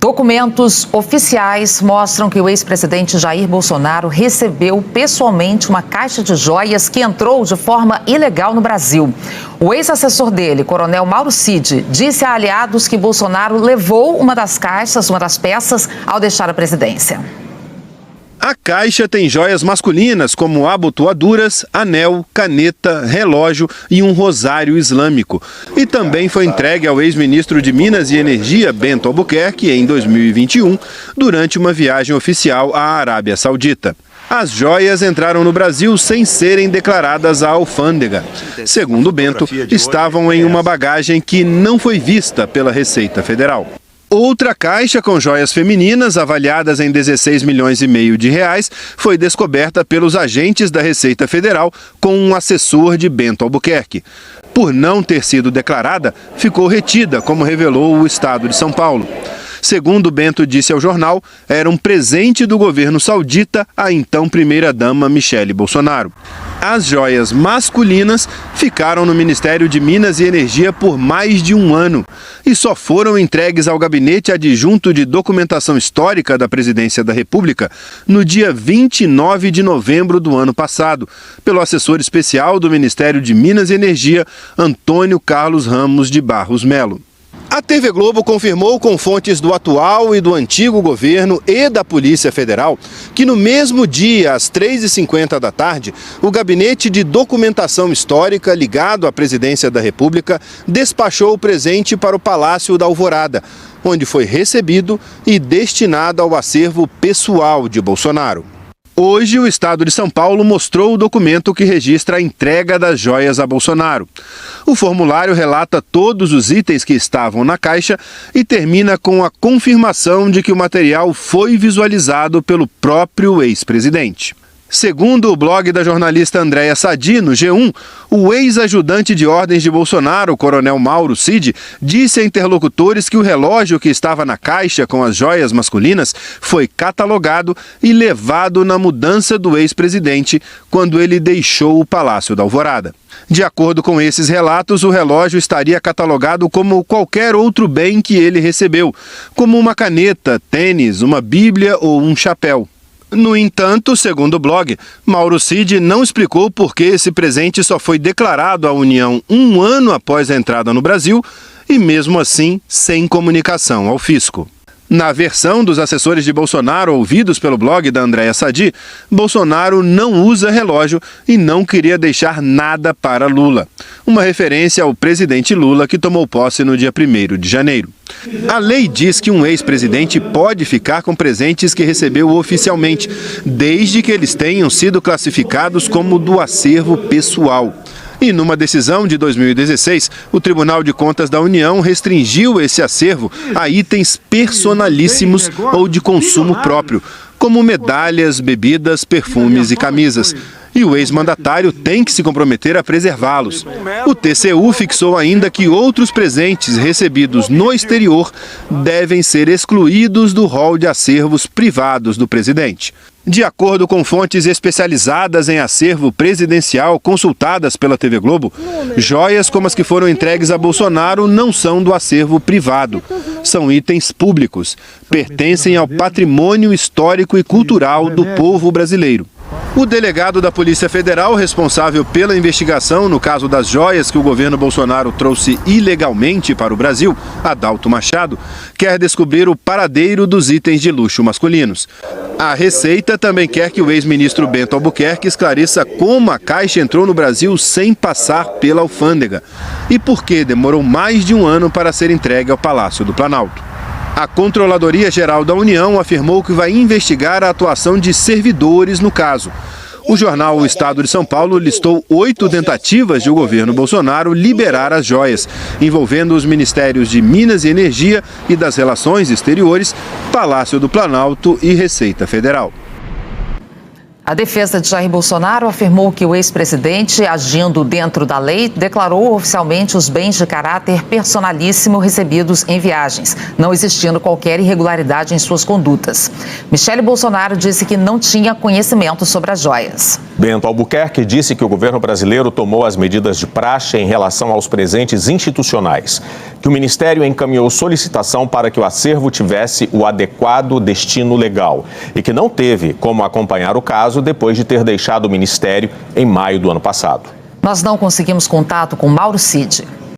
Documentos oficiais mostram que o ex-presidente Jair Bolsonaro recebeu pessoalmente uma caixa de joias que entrou de forma ilegal no Brasil. O ex-assessor dele, coronel Mauro Cid, disse a aliados que Bolsonaro levou uma das caixas, uma das peças, ao deixar a presidência. A caixa tem joias masculinas como abotoaduras, anel, caneta, relógio e um rosário islâmico. E também foi entregue ao ex-ministro de Minas e Energia, Bento Albuquerque, em 2021, durante uma viagem oficial à Arábia Saudita. As joias entraram no Brasil sem serem declaradas à alfândega. Segundo Bento, estavam em uma bagagem que não foi vista pela Receita Federal. Outra caixa com joias femininas, avaliadas em 16 milhões e meio de reais, foi descoberta pelos agentes da Receita Federal com um assessor de Bento Albuquerque. Por não ter sido declarada, ficou retida, como revelou o Estado de São Paulo. Segundo Bento disse ao jornal, era um presente do governo saudita à então primeira-dama Michele Bolsonaro. As joias masculinas ficaram no Ministério de Minas e Energia por mais de um ano e só foram entregues ao Gabinete Adjunto de Documentação Histórica da Presidência da República no dia 29 de novembro do ano passado, pelo assessor especial do Ministério de Minas e Energia, Antônio Carlos Ramos de Barros Melo. A TV Globo confirmou com fontes do atual e do antigo governo e da Polícia Federal que no mesmo dia, às 3h50 da tarde, o Gabinete de Documentação Histórica ligado à Presidência da República despachou o presente para o Palácio da Alvorada, onde foi recebido e destinado ao acervo pessoal de Bolsonaro. Hoje, o Estado de São Paulo mostrou o documento que registra a entrega das joias a Bolsonaro. O formulário relata todos os itens que estavam na caixa e termina com a confirmação de que o material foi visualizado pelo próprio ex-presidente. Segundo o blog da jornalista Andréa Sadi, no G1, o ex-ajudante de ordens de Bolsonaro, o coronel Mauro Cid, disse a interlocutores que o relógio que estava na caixa com as joias masculinas foi catalogado e levado na mudança do ex-presidente quando ele deixou o Palácio da Alvorada. De acordo com esses relatos, o relógio estaria catalogado como qualquer outro bem que ele recebeu, como uma caneta, tênis, uma bíblia ou um chapéu. No entanto, segundo o blog, Mauro Cid não explicou por que esse presente só foi declarado à União um ano após a entrada no Brasil e, mesmo assim, sem comunicação ao fisco. Na versão dos assessores de Bolsonaro ouvidos pelo blog da Andréa Sadi, Bolsonaro não usa relógio e não queria deixar nada para Lula. Uma referência ao presidente Lula que tomou posse no dia 1º de janeiro. A lei diz que um ex-presidente pode ficar com presentes que recebeu oficialmente, desde que eles tenham sido classificados como do acervo pessoal. E numa decisão de 2016, o Tribunal de Contas da União restringiu esse acervo a itens personalíssimos ou de consumo próprio, como medalhas, bebidas, perfumes e camisas. E o ex-mandatário tem que se comprometer a preservá-los. O TCU fixou ainda que outros presentes recebidos no exterior devem ser excluídos do rol de acervos privados do presidente. De acordo com fontes especializadas em acervo presidencial consultadas pela TV Globo, joias como as que foram entregues a Bolsonaro não são do acervo privado. São itens públicos, pertencem ao patrimônio histórico e cultural do povo brasileiro. O delegado da Polícia Federal, responsável pela investigação no caso das joias que o governo Bolsonaro trouxe ilegalmente para o Brasil, Adalto Machado, quer descobrir o paradeiro dos itens de luxo masculinos. A Receita também quer que o ex-ministro Bento Albuquerque esclareça como a caixa entrou no Brasil sem passar pela alfândega e por que demorou mais de um ano para ser entregue ao Palácio do Planalto. A Controladoria Geral da União afirmou que vai investigar a atuação de servidores no caso. O jornal O Estado de São Paulo listou 8 tentativas de o governo Bolsonaro liberar as joias, envolvendo os ministérios de Minas e Energia e das Relações Exteriores, Palácio do Planalto e Receita Federal. A defesa de Jair Bolsonaro afirmou que o ex-presidente, agindo dentro da lei, declarou oficialmente os bens de caráter personalíssimo recebidos em viagens, não existindo qualquer irregularidade em suas condutas. Michele Bolsonaro disse que não tinha conhecimento sobre as joias. Bento Albuquerque disse que o governo brasileiro tomou as medidas de praxe em relação aos presentes institucionais, que o Ministério encaminhou solicitação para que o acervo tivesse o adequado destino legal e que não teve como acompanhar o caso depois de ter deixado o Ministério em maio do ano passado. Nós não conseguimos contato com Mauro Cid.